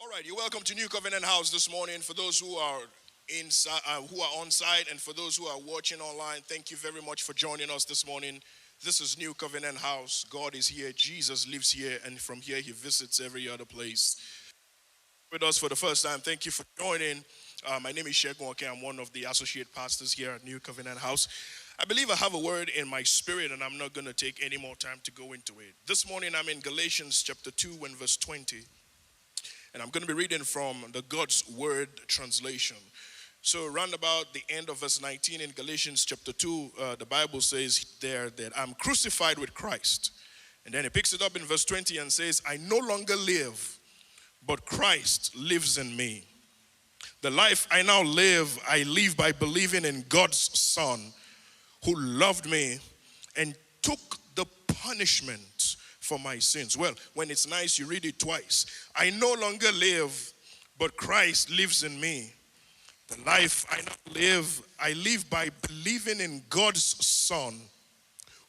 All right, you're welcome to New Covenant House this morning. For those who are inside, who are on site, and for those who are watching online, thank you very much for joining us this morning. This is New Covenant House. God is here, Jesus lives here, and from here He visits every other place. With us for the first time, thank you for joining. My name is Segun. I'm one of the associate pastors here at New Covenant House. I believe I have a word in my spirit, and I'm not going to take any more time to go into it. This morning, I'm in Galatians chapter 2 and verse 20. And I'm going to be reading from the God's Word translation. So around about the end of verse 19 in Galatians chapter 2, the Bible says there that I'm crucified with Christ. And then it picks it up in verse 20 and says, I no longer live, but Christ lives in me. The life I now live, I live by believing in God's Son, who loved me and took the punishment for my sins. Well, when it's nice, you read it twice. I no longer live, but Christ lives in me. The life I now live, I live by believing in God's Son,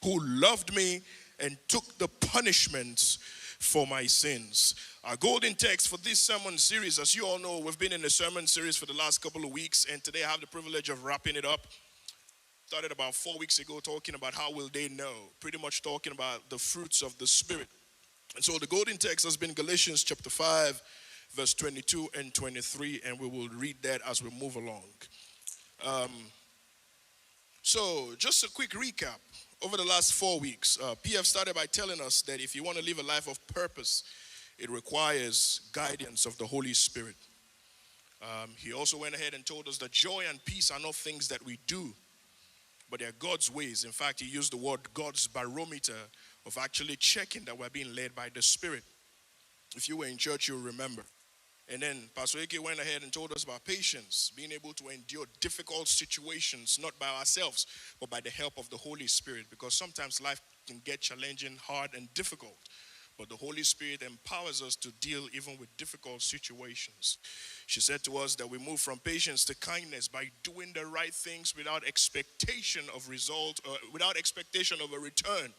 who loved me and took the punishment for my sins. Our golden text for this sermon series, as you all know, we've been in a sermon series for the last couple of weeks, and today I have the privilege of wrapping it up. Started about 4 weeks ago talking about how will they know, pretty much talking about the fruits of the Spirit. And so the golden text has been Galatians chapter 5, verse 22 and 23, and we will read that as we move along. So just a quick recap. Over the last 4 weeks, PF started by telling us that if you want to live a life of purpose, it requires guidance of the Holy Spirit. He also went ahead and told us that joy and peace are not things that we do, but they are God's ways. In fact, he used the word God's barometer of actually checking that we're being led by the Spirit. If you were in church, you'll remember. And then Pastor Eke went ahead and told us about patience, being able to endure difficult situations, not by ourselves, but by the help of the Holy Spirit. Because sometimes life can get challenging, hard, and difficult. But the Holy Spirit empowers us to deal even with difficult situations. She said to us that we move from patience to kindness by doing the right things without expectation of result, without expectation of a return.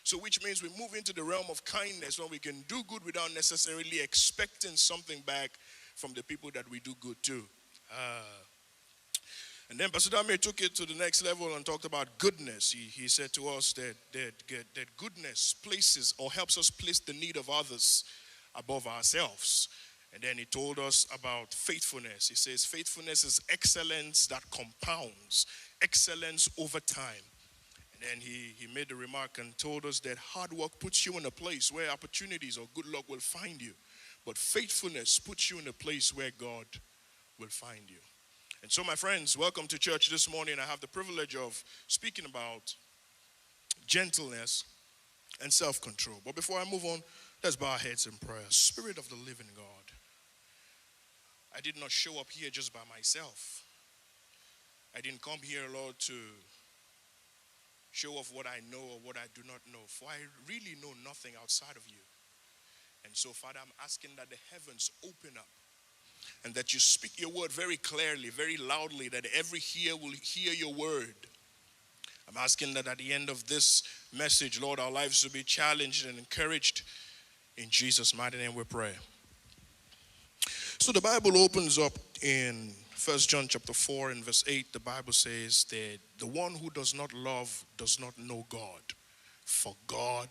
So which means we move into the realm of kindness when we can do good without necessarily expecting something back from the people that we do good to. And then Pastor Dame took it to the next level and talked about goodness. He said to us that goodness places or helps us place the need of others above ourselves. And then he told us about faithfulness. He says faithfulness is excellence that compounds, excellence over time. And then he made the remark and told us that hard work puts you in a place where opportunities or good luck will find you. But faithfulness puts you in a place where God will find you. And so, my friends, welcome to church this morning. I have the privilege of speaking about gentleness and self-control. But before I move on, let's bow our heads in prayer. Spirit of the living God, I did not show up here just by myself. I didn't come here, Lord, to show off what I know or what I do not know. For I really know nothing outside of you. And so, Father, I'm asking that the heavens open up, and that you speak your word very clearly, very loudly, that every ear will hear your word. I'm asking that at the end of this message, Lord, our lives will be challenged and encouraged. In Jesus' mighty name we pray. So the Bible opens up in 1 John chapter 4 and verse 8. The Bible says that the one who does not love does not know God, for God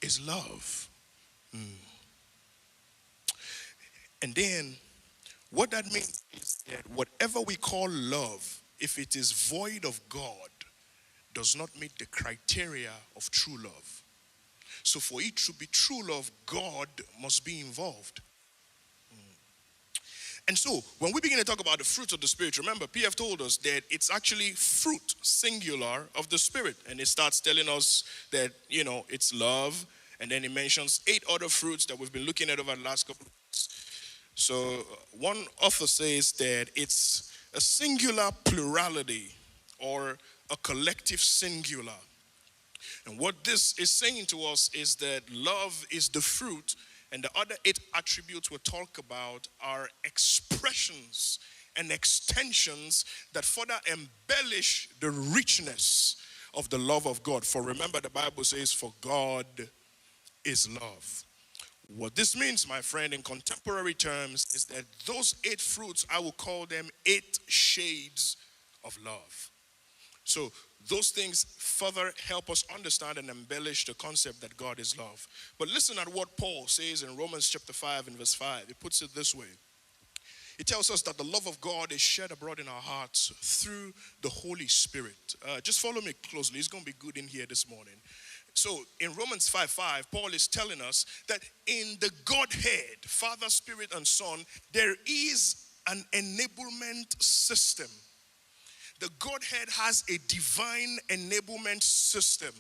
is love. And then what that means is that whatever we call love, if it is void of God, does not meet the criteria of true love. So for it to be true love, God must be involved. And so when we begin to talk about the fruits of the Spirit, remember, PF told us that it's actually fruit, singular, of the Spirit. And it starts telling us that, it's love. And then it mentions 8 other fruits that we've been looking at over the last couple of weeks. So one author says that it's a singular plurality or a collective singular. And what this is saying to us is that love is the fruit, and the other 8 attributes we'll talk about are expressions and extensions that further embellish the richness of the love of God. For remember, the Bible says, for God is love. What this means, my friend, in contemporary terms, is that those 8 fruits, I will call them 8 shades of love. So those things further help us understand and embellish the concept that God is love. But listen at what Paul says in Romans chapter 5 and verse 5. He puts it this way. It tells us that the love of God is shed abroad in our hearts through the Holy Spirit. Just follow me closely. It's going to be good in here this morning. So in Romans 5:5, Paul is telling us that in the Godhead, Father, Spirit, and Son, there is an enablement system. The Godhead has a divine enablement system.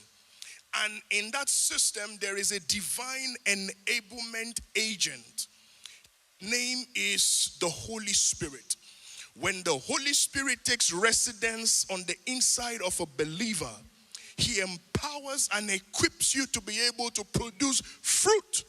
And in that system, there is a divine enablement agent. Name is the Holy Spirit. When the Holy Spirit takes residence on the inside of a believer, he empowers and equips you to be able to produce fruit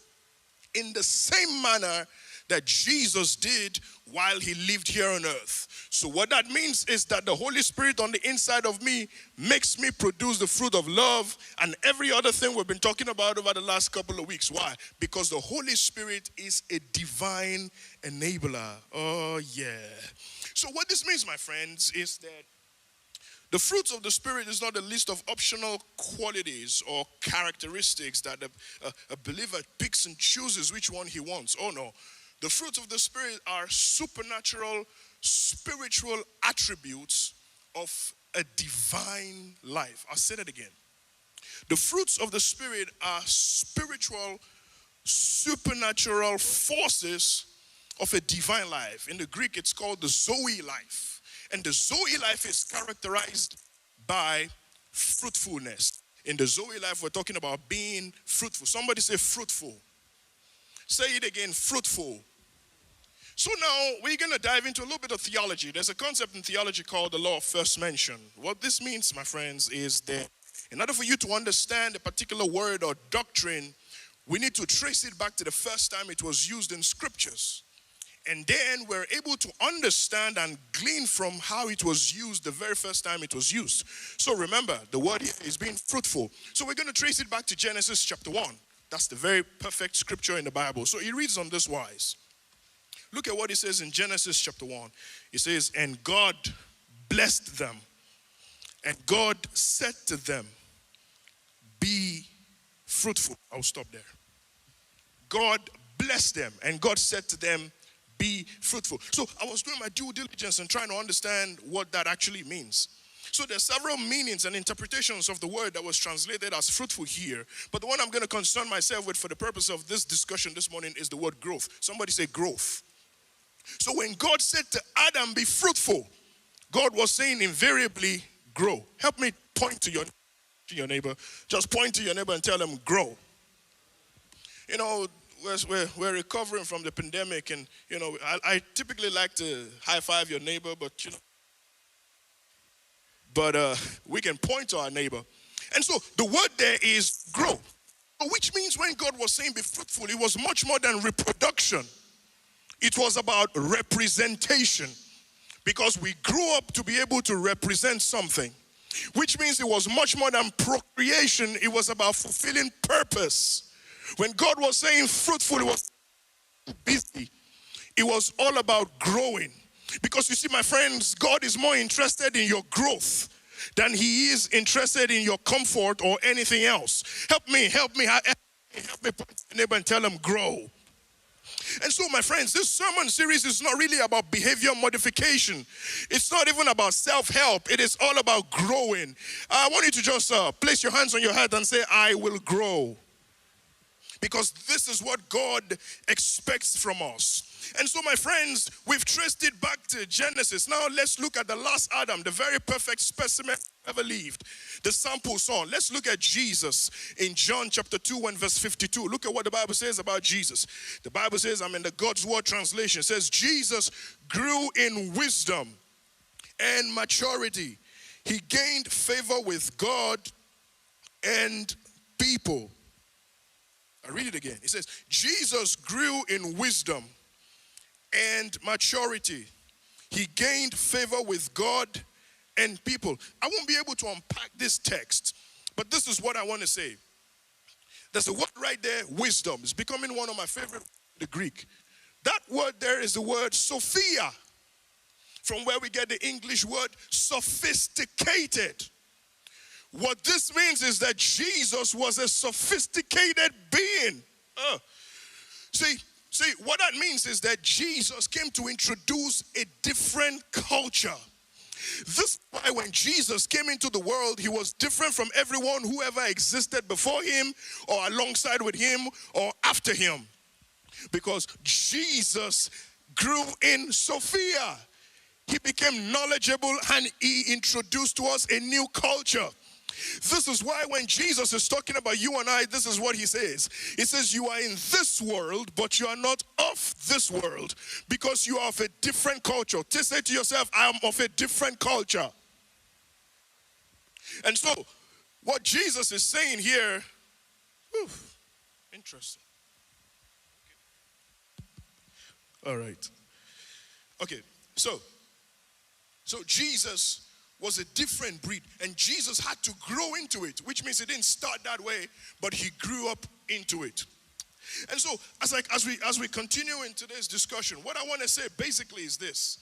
in the same manner that Jesus did while he lived here on earth. So what that means is that the Holy Spirit on the inside of me makes me produce the fruit of love and every other thing we've been talking about over the last couple of weeks. Why? Because the Holy Spirit is a divine enabler. Oh yeah. So what this means, my friends, is that the fruits of the Spirit is not a list of optional qualities or characteristics that a believer picks and chooses which one he wants. Oh no. The fruits of the Spirit are supernatural, spiritual attributes of a divine life. I'll say that again. The fruits of the Spirit are spiritual, supernatural forces of a divine life. In the Greek, it's called the Zoe life. And the Zoe life is characterized by fruitfulness. In the Zoe life, we're talking about being fruitful. Somebody say fruitful. Say it again, fruitful. So now we're going to dive into a little bit of theology. There's a concept in theology called the law of first mention. What this means, my friends, is that in order for you to understand a particular word or doctrine, we need to trace it back to the first time it was used in scriptures. And then we're able to understand and glean from how it was used the very first time it was used. So remember, the word here is being fruitful. So we're going to trace it back to Genesis chapter 1. That's the very perfect scripture in the Bible. So it reads on this wise. Look at what it says in Genesis chapter 1. It says, and God blessed them. And God said to them, be fruitful. I'll stop there. God blessed them. And God said to them, be fruitful. So I was doing my due diligence and trying to understand what that actually means. So there's several meanings and interpretations of the word that was translated as fruitful here. But the one I'm going to concern myself with for the purpose of this discussion this morning is the word growth. Somebody say growth. So when God said to Adam, be fruitful, God was saying invariably grow. Help me point to your neighbor. Just point to your neighbor and tell them grow. You know, we're recovering from the pandemic, and you know, I typically like to high five your neighbor, but you know, we can point to our neighbor. And so the word there is grow, which means when God was saying be fruitful, it was much more than reproduction. It was about representation, because we grew up to be able to represent something, which means it was much more than procreation. It was about fulfilling purpose. When God was saying fruitful, it was busy. It was all about growing. Because you see, my friends, God is more interested in your growth than he is interested in your comfort or anything else. Help me point to your neighbor and tell them grow. And so, my friends, this sermon series is not really about behavior modification. It's not even about self-help. It is all about growing. I want you to just place your hands on your head and say, I will grow. Because this is what God expects from us. And so, my friends, we've traced it back to Genesis. Now let's look at the last Adam, the very perfect specimen ever lived, the sample son. Let's look at Jesus in John chapter 2 and verse 52. Look at what the Bible says about Jesus. The Bible says, I'm in the God's Word translation. It says, Jesus grew in wisdom and maturity. He gained favor with God and people. I read it again. It says, Jesus grew in wisdom and maturity. He gained favor with God and people. I won't be able to unpack this text, but this is what I want to say. There's a word right there, wisdom. It's becoming one of my favorite, the Greek. That word there is the word Sophia, from where we get the English word sophisticated. What this means is that Jesus was a sophisticated being. See, what that means is that Jesus came to introduce a different culture. This is why when Jesus came into the world, he was different from everyone who ever existed before him or alongside with him or after him. Because Jesus grew in Sophia. He became knowledgeable and he introduced to us a new culture. This is why when Jesus is talking about you and I, this is what he says. He says, you are in this world, but you are not of this world, because you are of a different culture. Just say to yourself, I am of a different culture. And so, what Jesus is saying here, interesting. All right. Okay, so Jesus was a different breed, and Jesus had to grow into it, which means he didn't start that way, but he grew up into it. And so as we continue in today's discussion, what I want to say basically is this: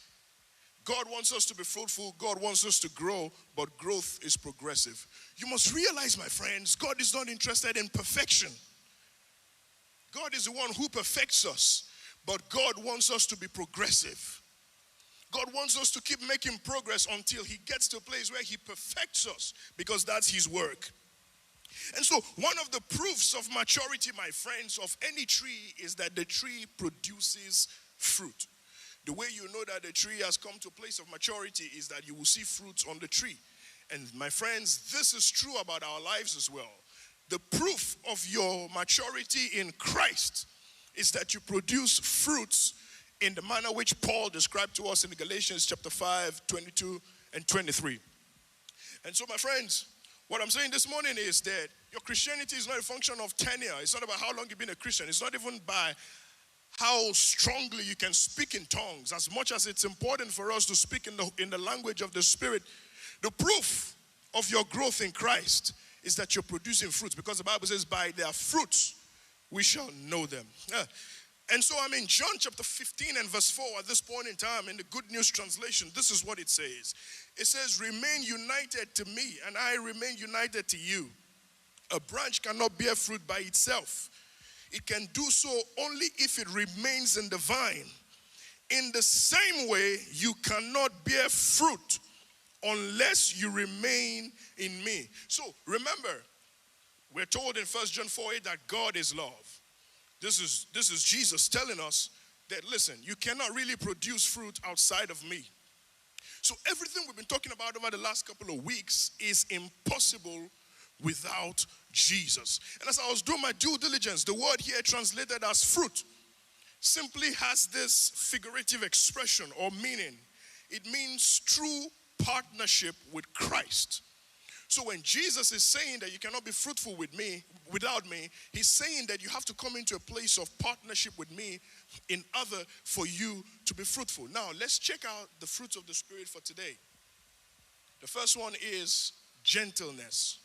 God wants us to be fruitful, God wants us to grow, but growth is progressive. You must realize, my friends, God is not interested in perfection. God is the one who perfects us, but God wants us to be progressive. God wants us to keep making progress until he gets to a place where he perfects us, because that's his work. And so one of the proofs of maturity, my friends, of any tree is that the tree produces fruit. The way you know that the tree has come to a place of maturity is that you will see fruits on the tree. And my friends, this is true about our lives as well. The proof of your maturity in Christ is that you produce fruits in the manner which Paul described to us in Galatians chapter 5, 22 and 23. And so, my friends, what I'm saying this morning is that your Christianity is not a function of tenure. It's not about how long you've been a Christian. It's not even by how strongly you can speak in tongues. As much as it's important for us to speak in the language of the Spirit, the proof of your growth in Christ is that you're producing fruits, because the Bible says, by their fruits we shall know them. And so I'm in John chapter 15 and verse 4 at this point in time in the Good News translation. This is what it says. It says, remain united to me and I remain united to you. A branch cannot bear fruit by itself. It can do so only if it remains in the vine. In the same way, you cannot bear fruit unless you remain in me. So remember, we're told in 1 John 4:8 that God is love. This is Jesus telling us that, listen, you cannot really produce fruit outside of me. So everything we've been talking about over the last couple of weeks is impossible without Jesus. And as I was doing my due diligence, the word here translated as fruit simply has this figurative expression or meaning. It means true partnership with Christ. So when Jesus is saying that you cannot be fruitful without me, he's saying that you have to come into a place of partnership with me in order for you to be fruitful. Now, let's check out the fruits of the Spirit for today. The first one is gentleness.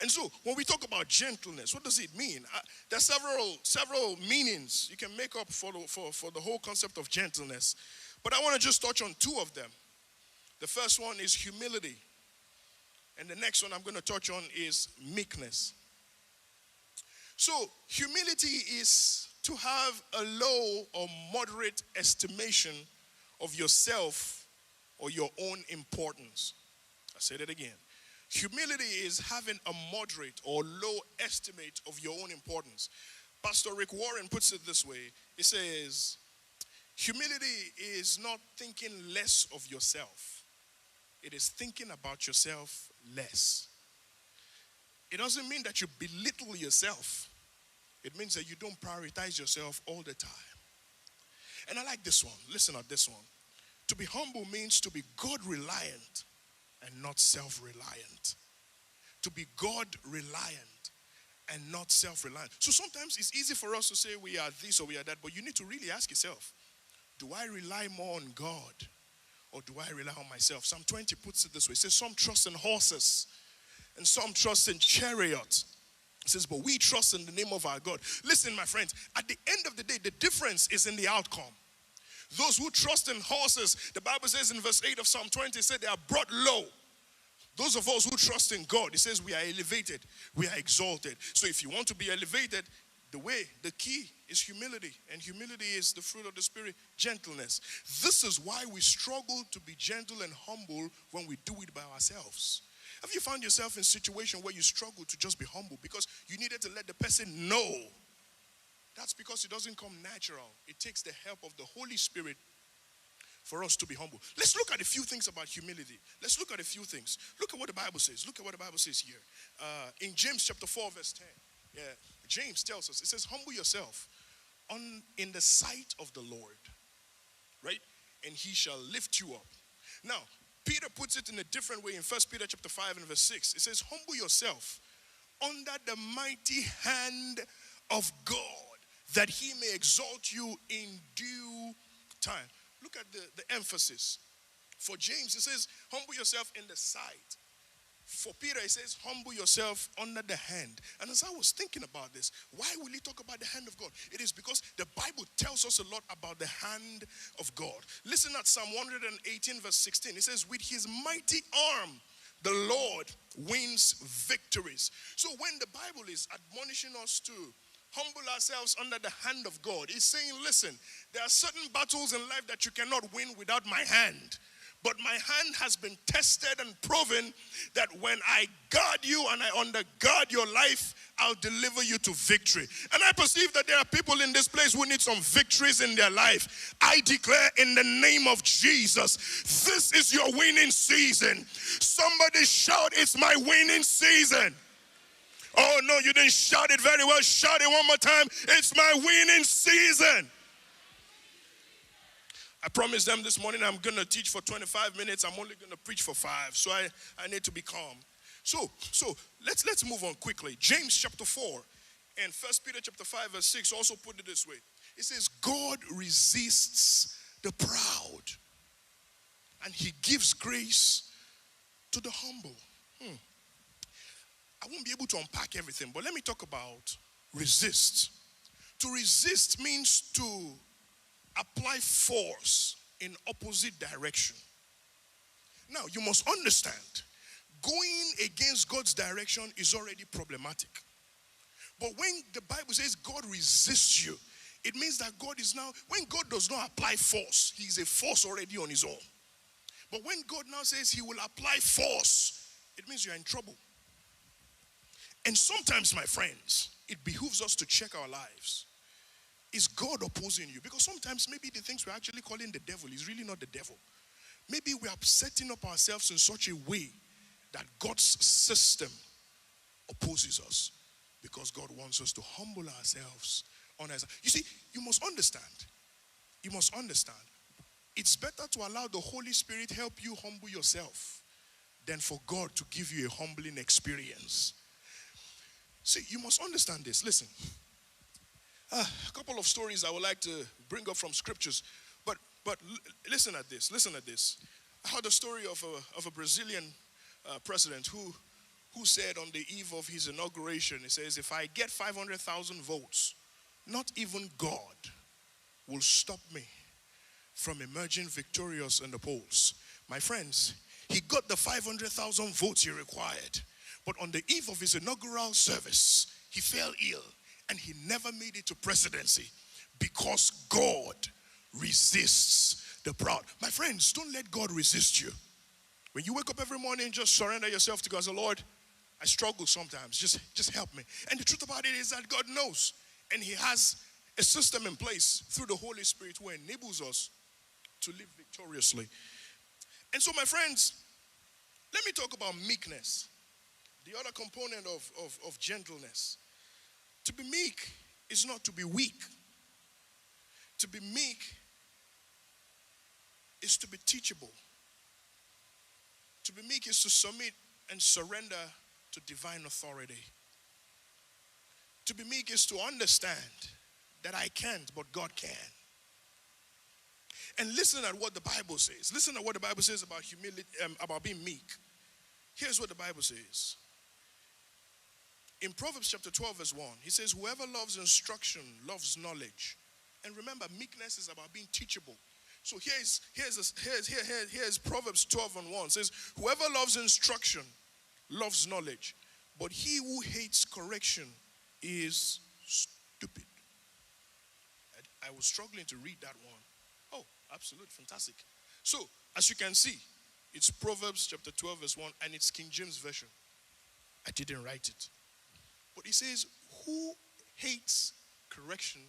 And so, when we talk about gentleness, what does it mean? There are several meanings you can make up for the whole concept of gentleness. But I want to just touch on two of them. The first one is humility. And the next one I'm going to touch on is meekness. So, humility is to have a low or moderate estimation of yourself or your own importance. I say that again. Humility is having a moderate or low estimate of your own importance. Pastor Rick Warren puts it this way. He says, humility is not thinking less of yourself. It is thinking about yourself less. It doesn't mean that you belittle yourself. It means that you don't prioritize yourself all the time. And I like this one. Listen at this one. To be humble means to be God-reliant and not self-reliant. To be God-reliant and not self-reliant. So sometimes it's easy for us to say we are this or we are that, but you need to really ask yourself, do I rely more on God or do I rely on myself? Psalm 20 puts it this way. It says some trust in horses and some trust in chariots, It says, but we trust in the name of our God. Listen, my friends, at the end of the day, the difference is in the outcome. Those who trust in horses, the Bible says in verse 8 of Psalm 20, it said they are brought low. Those of us who trust in God, it says we are elevated, we are exalted. So if you want to be elevated, the key is humility. And humility is the fruit of the Spirit, gentleness. This is why we struggle to be gentle and humble when we do it by ourselves. Have you found yourself in a situation where you struggle to just be humble because you needed to let the person know? That's because it doesn't come natural. It takes the help of the Holy Spirit for us to be humble. Let's look at a few things about humility. Let's look at a few things. Look at what the Bible says. Look at what the Bible says here. In James chapter 4 verse 10. Yeah, James tells us, it says, humble yourself in the sight of the Lord, right? And he shall lift you up. Now, Peter puts it in a different way in 1 Peter chapter 5 and verse 6. It says, humble yourself under the mighty hand of God, that he may exalt you in due time. Look at the emphasis. For James, it says, humble yourself in the sight. For Peter, it says, humble yourself under the hand. And as I was thinking about this, why will he talk about the hand of God? It is because the Bible tells us a lot about the hand of God. Listen at Psalm 118 verse 16. It says, with his mighty arm, the Lord wins victories. So when the Bible is admonishing us to humble ourselves under the hand of God, it's saying, listen, there are certain battles in life that you cannot win without my hand. But my hand has been tested and proven that when I guard you and I undergird your life, I'll deliver you to victory. And I perceive that there are people in this place who need some victories in their life. I declare in the name of Jesus, this is your winning season. Somebody shout, it's my winning season. Oh no, you didn't shout it very well. Shout it one more time. It's my winning season. I promised them this morning I'm going to teach for 25 minutes. I'm only going to preach for 5. So I need to be calm. So let's move on quickly. James chapter 4 and 1 Peter chapter 5 verse 6 also put it this way. It says, God resists the proud and he gives grace to the humble. I won't be able to unpack everything, but let me talk about resist. To resist means to apply force in opposite direction. Now, you must understand, going against God's direction is already problematic. But when the Bible says God resists you, it means that God is now, when God does not apply force, he's a force already on his own. But when God now says he will apply force, it means you're in trouble. And sometimes, my friends, it behooves us to check our lives. Is God opposing you? Because sometimes maybe the things we're actually calling the devil is really not the devil. Maybe we are setting up ourselves in such a way that God's system opposes us because God wants us to humble ourselves on his. You see, you must understand. You must understand. It's better to allow the Holy Spirit help you humble yourself than for God to give you a humbling experience. See, you must understand this. Listen. A couple of stories I would like to bring up from scriptures. But listen at this. Listen at this. I heard a story of a Brazilian president who said on the eve of his inauguration, he says, if I get 500,000 votes, not even God will stop me from emerging victorious in the polls. My friends, he got the 500,000 votes he required. But on the eve of his inaugural service, he fell ill. And he never made it to presidency because God resists the proud. My friends, don't let God resist you. When you wake up every morning, just surrender yourself to God. Say, Lord, I struggle sometimes. Just help me. And the truth about it is that God knows. And he has a system in place through the Holy Spirit who enables us to live victoriously. And so, my friends, let me talk about meekness, the other component of gentleness. To be meek is not to be weak. To be meek is to be teachable. To be meek is to submit and surrender to divine authority. To be meek is to understand that I can't, but God can. And listen at what the Bible says. Listen at what the Bible says about humility, about being meek. Here's what the Bible says. In Proverbs chapter 12 verse 1, he says, whoever loves instruction loves knowledge. And remember, meekness is about being teachable. So here's Proverbs 12 and 1. It says, whoever loves instruction loves knowledge, but he who hates correction is stupid. I was struggling to read that one. Oh, absolutely, fantastic. So, as you can see, it's Proverbs chapter 12 verse 1, and it's King James Version. I didn't write it. But it says, who hates correction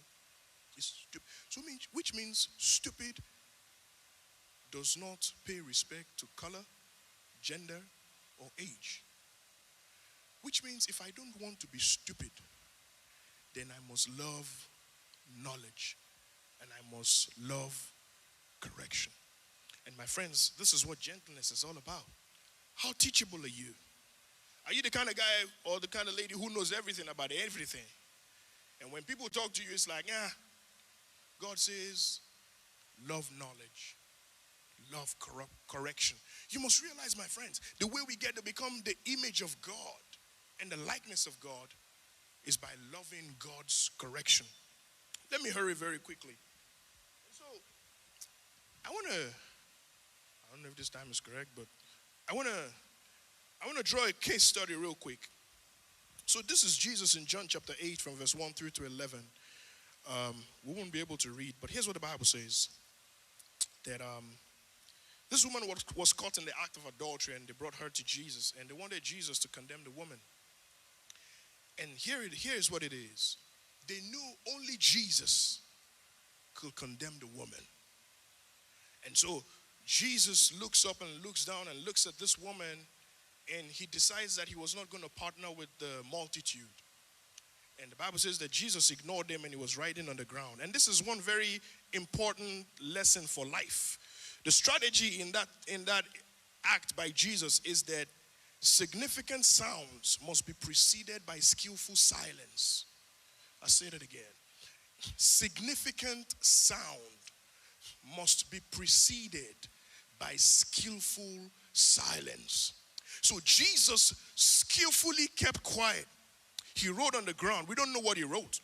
is stupid. So which means stupid does not pay respect to color, gender, or age. Which means if I don't want to be stupid, then I must love knowledge and I must love correction. And my friends, this is what gentleness is all about. How teachable are you? Are you the kind of guy or the kind of lady who knows everything about everything? And when people talk to you, it's like, God says, love knowledge, love correction. You must realize, my friends, the way we get to become the image of God and the likeness of God is by loving God's correction. Let me hurry very quickly. So, I don't know if this time is correct, but I want to draw a case study real quick. So this is Jesus in John chapter 8 from verse 1 through to 11. We won't be able to read, but here's what the Bible says. That this woman was caught in the act of adultery, and they brought her to Jesus, and they wanted Jesus to condemn the woman. And here's what it is. They knew only Jesus could condemn the woman. And so Jesus looks up and looks down and looks at this woman, and he decides that he was not going to partner with the multitude. And the Bible says that Jesus ignored them and he was writing on the ground. And this is one very important lesson for life. The strategy in that act by Jesus is that significant sounds must be preceded by skillful silence. I'll say that again. Significant sound must be preceded by skillful silence. So Jesus skillfully kept quiet. He wrote on the ground. We don't know what he wrote.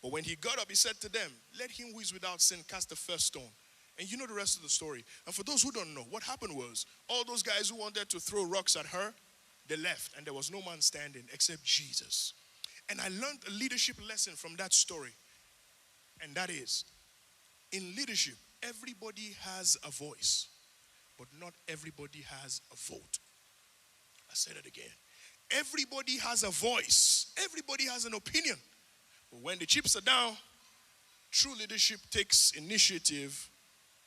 But when he got up, he said to them, let him who is without sin cast the first stone. And you know the rest of the story. And for those who don't know, what happened was, all those guys who wanted to throw rocks at her, they left. And there was no man standing except Jesus. And I learned a leadership lesson from that story. And that is, in leadership, everybody has a voice, but not everybody has a vote. I said it again. Everybody has a voice. Everybody has an opinion. But when the chips are down, true leadership takes initiative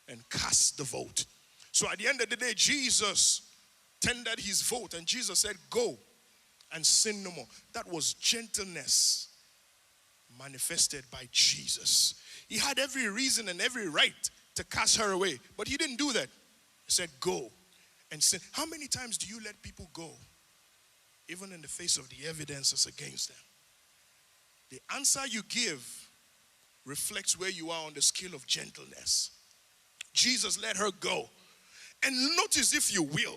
and casts the vote. So at the end of the day, Jesus tendered his vote, and Jesus said, go and sin no more. That was gentleness manifested by Jesus. He had every reason and every right to cast her away, but he didn't do that. He said, go and sin. How many times do you let people go, even in the face of the evidences against them? The answer you give reflects where you are on the scale of gentleness. Jesus let her go. And notice, if you will,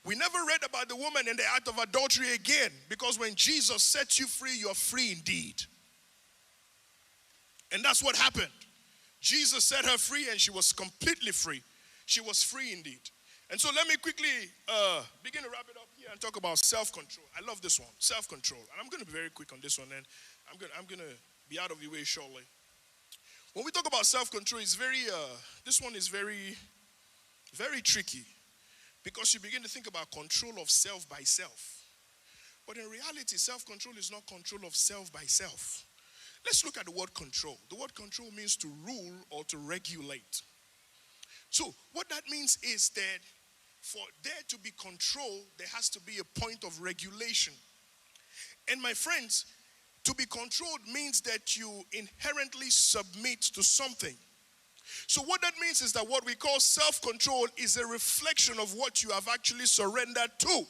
we never read about the woman in the act of adultery again, because when Jesus sets you free, you're free indeed. And that's what happened. Jesus set her free, and she was completely free. She was free indeed. And so let me quickly begin to wrap it up here and talk about self-control. I love this one, self-control. And I'm going to be very quick on this one, and I'm going to be out of the way shortly. When we talk about self-control, it's this one is very, very tricky, because you begin to think about control of self by self. But in reality, self-control is not control of self by self. Let's look at the word control. The word control means to rule or to regulate. So what that means is that for there to be control, there has to be a point of regulation. And my friends, to be controlled means that you inherently submit to something. So what that means is that what we call self-control is a reflection of what you have actually surrendered to.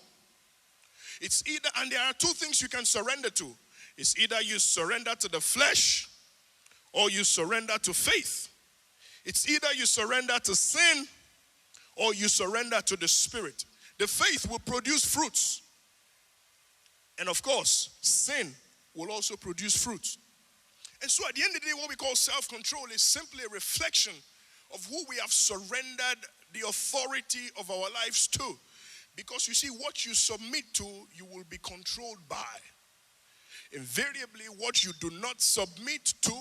It's either, and there are two things you can surrender to. It's either you surrender to the flesh or you surrender to faith. It's either you surrender to sin or you surrender to the Spirit. The faith will produce fruits, And of course, sin will also produce fruit. And so at the end of the day, what we call self-control is simply a reflection of who we have surrendered the authority of our lives to. Because you see, what you submit to, you will be controlled by. Invariably, what you do not submit to,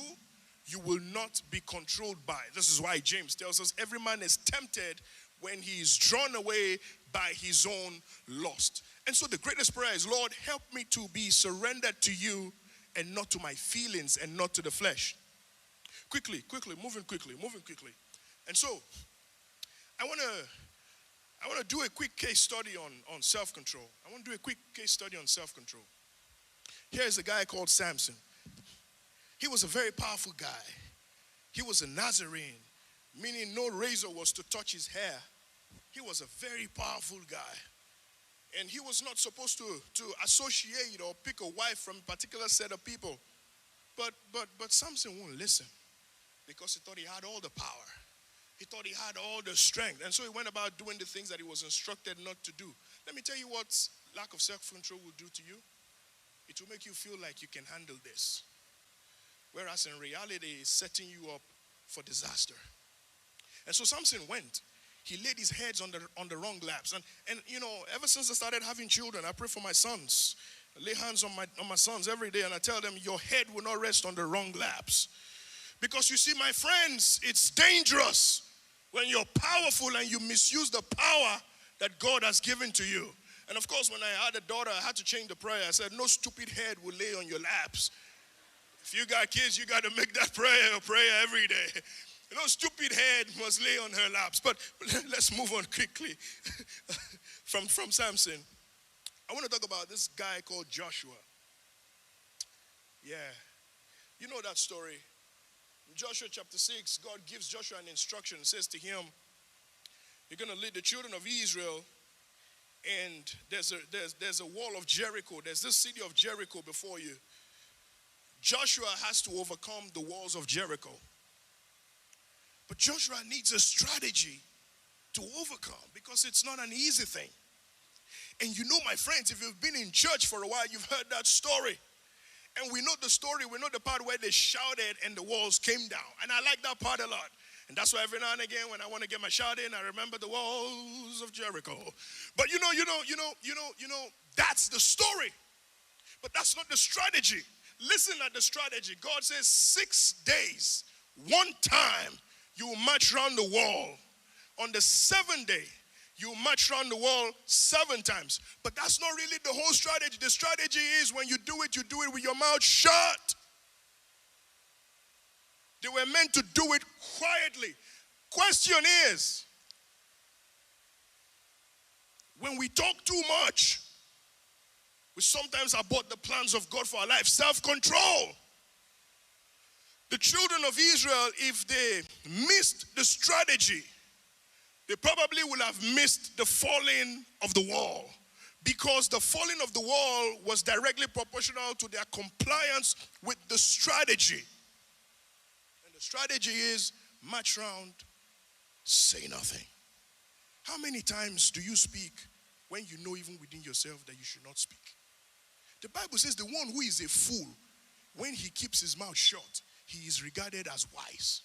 you will not be controlled by. This is why James tells us every man is tempted when he is drawn away by his own lust. And so the greatest prayer is, Lord, help me to be surrendered to you and not to my feelings and not to the flesh. Quickly, moving quickly. And so, I want to do a quick case study on self-control. Here is a guy called Samson. He was a very powerful guy. He was a Nazarene, meaning no razor was to touch his hair. He was a very powerful guy. And he was not supposed to associate or pick a wife from a particular set of people. But Samson wouldn't listen because he thought he had all the power. He thought he had all the strength. And so he went about doing the things that he was instructed not to do. Let me tell you what lack of self-control will do to you. It will make you feel like you can handle this. Whereas in reality, it's setting you up for disaster. And so Samson went. He laid his heads on the wrong laps. And you know, ever since I started having children, I pray for my sons. I lay hands on my sons every day and I tell them, your head will not rest on the wrong laps. Because you see, my friends, it's dangerous when you're powerful and you misuse the power that God has given to you. And of course, when I had a daughter, I had to change the prayer. I said, no stupid head will lay on your laps. If you got kids, you got to make that prayer a prayer every day. No stupid head must lay on her laps. But let's move on quickly from Samson. I want to talk about this guy called Joshua. Yeah. You know that story. In Joshua chapter 6, God gives Joshua an instruction. Says to him, you're going to lead the children of Israel, and there's a wall of Jericho. There's this city of Jericho before you. Joshua has to overcome the walls of Jericho. But Joshua needs a strategy to overcome because it's not an easy thing. And you know, my friends, if you've been in church for a while, you've heard that story. And we know the story. We know the part where they shouted and the walls came down. And I like that part a lot. And that's why every now and again when I want to get my shout in, I remember the walls of Jericho. But you know, that's the story. But that's not the strategy. Listen at the strategy. God says 6 days, one time, you will march around the wall. On the 7th day, you will march around the wall 7 times. But that's not really the whole strategy. The strategy is when you do it with your mouth shut. They were meant to do it quietly. Question is, when we talk too much, we sometimes abort the plans of God for our life. Self-control. The children of Israel, if they missed the strategy, they probably would have missed the falling of the wall, because the falling of the wall was directly proportional to their compliance with the strategy. And the strategy is march round, say nothing. How many times do you speak when you know even within yourself that you should not speak? The Bible says the one who is a fool, when he keeps his mouth shut, he is regarded as wise.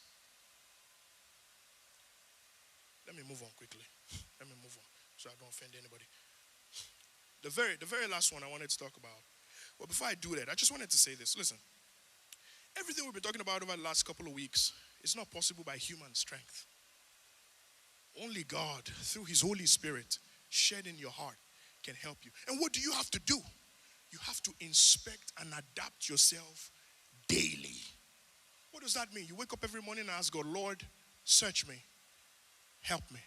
Let me move on quickly. So I don't offend anybody. The very last one I wanted to talk about. Well, before I do that, I just wanted to say this. Listen, everything we've been talking about over the last couple of weeks is not possible by human strength. Only God, through his Holy Spirit, shed in your heart, can help you. And what do you have to do? You have to inspect and adapt yourself daily. What does that mean? You wake up every morning and ask God, Lord, search me. Help me.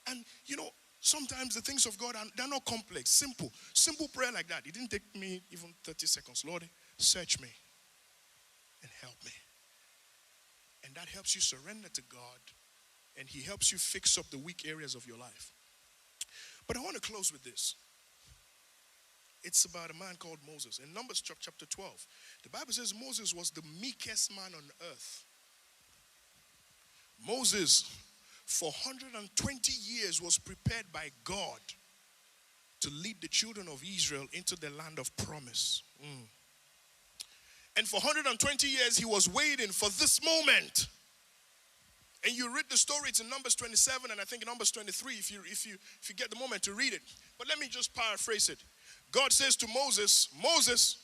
And you know, sometimes the things of God, they're not complex. Simple prayer like that. It didn't take me even 30 seconds. Lord, search me and help me. And that helps you surrender to God, and he helps you fix up the weak areas of your life. But I want to close with this. It's about a man called Moses. In Numbers chapter 12, the Bible says Moses was the meekest man on earth. Moses, for 120 years, was prepared by God to lead the children of Israel into the land of promise. And for 120 years, he was waiting for this moment. And you read the story, it's in Numbers 27 and I think in Numbers 23 if you get the moment to read it. But let me just paraphrase it. God says to Moses, Moses,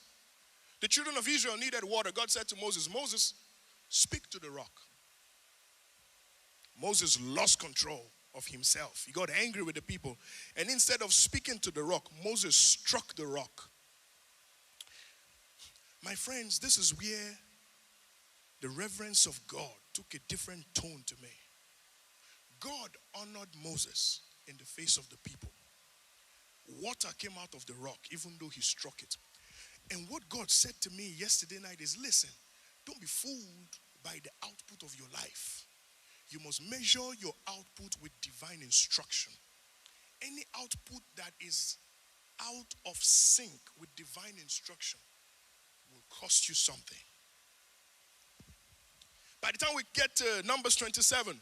the children of Israel needed water. God said to Moses, Moses, speak to the rock. Moses lost control of himself. He got angry with the people. And instead of speaking to the rock, Moses struck the rock. My friends, this is where the reverence of God took a different tone to me. God honored Moses in the face of the people. Water came out of the rock even though he struck it. And what God said to me yesterday night is, listen, don't be fooled by the output of your life. You must measure your output with divine instruction. Any output that is out of sync with divine instruction will cost you something. By the time we get to Numbers 27,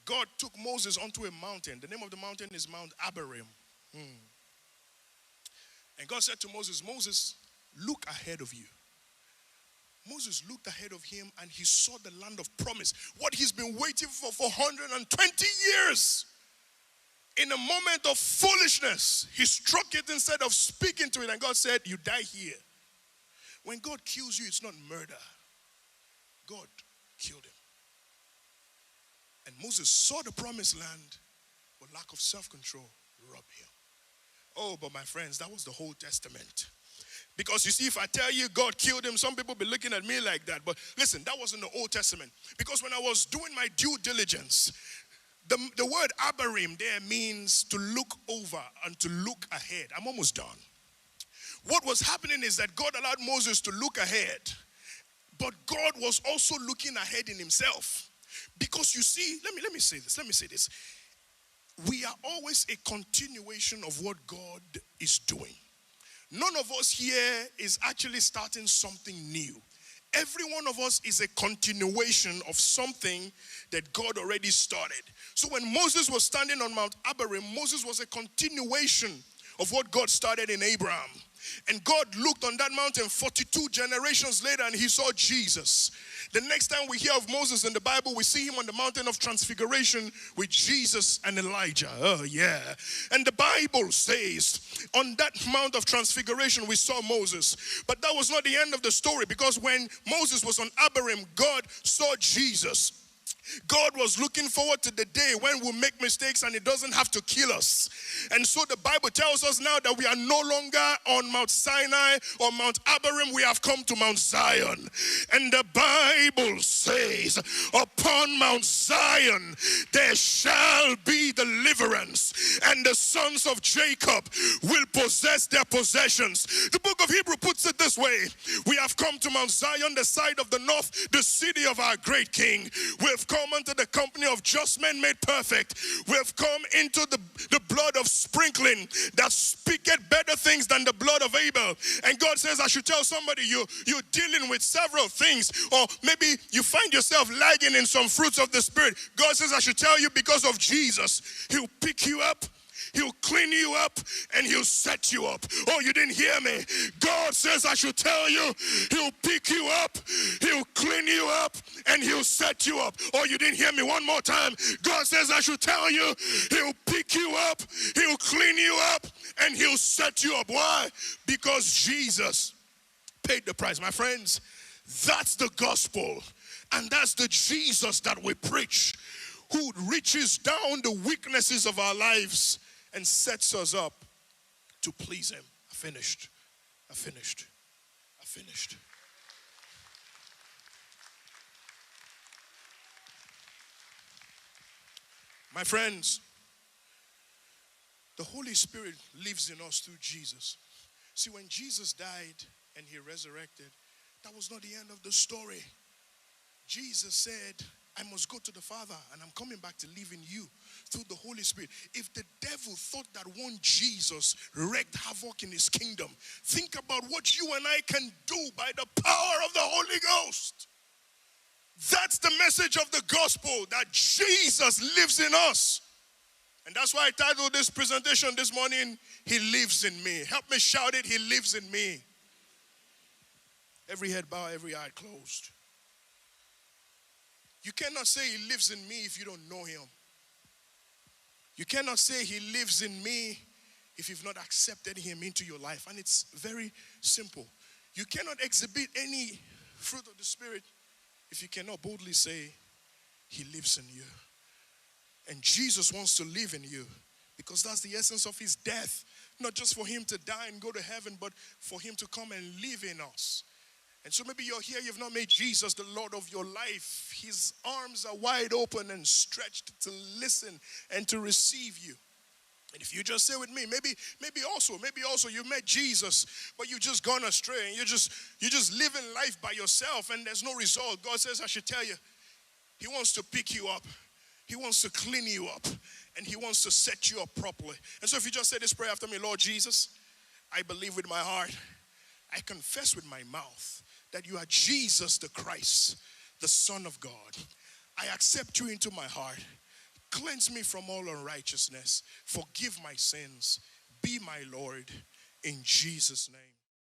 God took Moses onto a mountain. The name of the mountain is Mount Abarim. And God said to Moses, Moses, look ahead of you. Moses looked ahead of him and he saw the land of promise. What he's been waiting for 120 years. In a moment of foolishness, he struck it instead of speaking to it. And God said, you die here. When God kills you, it's not murder. God killed him. And Moses saw the promised land, but lack of self-control robbed him. Oh, but my friends, that was the whole Testament. Because you see, if I tell you God killed him, some people be looking at me like that. But listen, that was in the Old Testament. Because when I was doing my due diligence, the word Abarim there means to look over and to look ahead. I'm almost done. What was happening is that God allowed Moses to look ahead. But God was also looking ahead in himself. Because you see, let me say this. We are always a continuation of what God is doing. None of us here is actually starting something new. Every one of us is a continuation of something that God already started. So when Moses was standing on Mount Abarim, Moses was a continuation of what God started in Abraham. And God looked on that mountain 42 generations later and he saw Jesus. The next time we hear of Moses in the Bible, we see him on the mountain of transfiguration with Jesus and Elijah. Oh yeah. And the Bible says on that mount of transfiguration we saw Moses. But that was not the end of the story, because when Moses was on Abarim, God saw Jesus. God was looking forward to the day when we make mistakes and it doesn't have to kill us. And so the Bible tells us now that we are no longer on Mount Sinai or Mount Abarim. We have come to Mount Zion. And the Bible says, upon Mount Zion there shall be deliverance, and the sons of Jacob will possess their possessions. The book of Hebrew puts it this way: we have come to Mount Zion, the side of the north, the city of our great King. We have come unto the company of just men made perfect. We have come into the blood of sprinkling that speaketh better things than the blood of Abel. And God says, I should tell somebody, you're dealing with several things, or maybe you find yourself lagging in some fruits of the Spirit. God says, I should tell you, because of Jesus, he'll pick you up, he'll clean you up, and he'll set you up. Oh, you didn't hear me. God says I should tell you, he'll pick you up, he'll clean you up, and he'll set you up. Oh, you didn't hear me. One more time. God says I should tell you, he'll pick you up, he'll clean you up, and he'll set you up. Why? Because Jesus paid the price. My friends, that's the gospel. And that's the Jesus that we preach, who reaches down the weaknesses of our lives and sets us up to please him. I finished. My friends, the Holy Spirit lives in us through Jesus. See, when Jesus died and he resurrected, that was not the end of the story. Jesus said, I must go to the Father, and I'm coming back to live in you through the Holy Spirit. If the devil thought that one Jesus wreaked havoc in his kingdom, think about what you and I can do by the power of the Holy Ghost. That's the message of the gospel, that Jesus lives in us. And that's why I titled this presentation this morning, He Lives in Me. Help me shout it, He lives in me. Every head bowed, every eye closed. You cannot say He lives in me if you don't know Him. You cannot say He lives in me if you've not accepted Him into your life. And it's very simple. You cannot exhibit any fruit of the Spirit if you cannot boldly say He lives in you. And Jesus wants to live in you because that's the essence of His death. Not just for Him to die and go to heaven, but for Him to come and live in us. And so maybe you're here, you've not made Jesus the Lord of your life. His arms are wide open and stretched to listen and to receive you. And if you just say with me, maybe also you met Jesus, but you've just gone astray and you're just living life by yourself and there's no result. God says, I should tell you, He wants to pick you up. He wants to clean you up, and He wants to set you up properly. And so if you just say this prayer after me, Lord Jesus, I believe with my heart, I confess with my mouth that you are Jesus the Christ, the Son of God. I accept you into my heart. Cleanse me from all unrighteousness. Forgive my sins. Be my Lord in Jesus' name.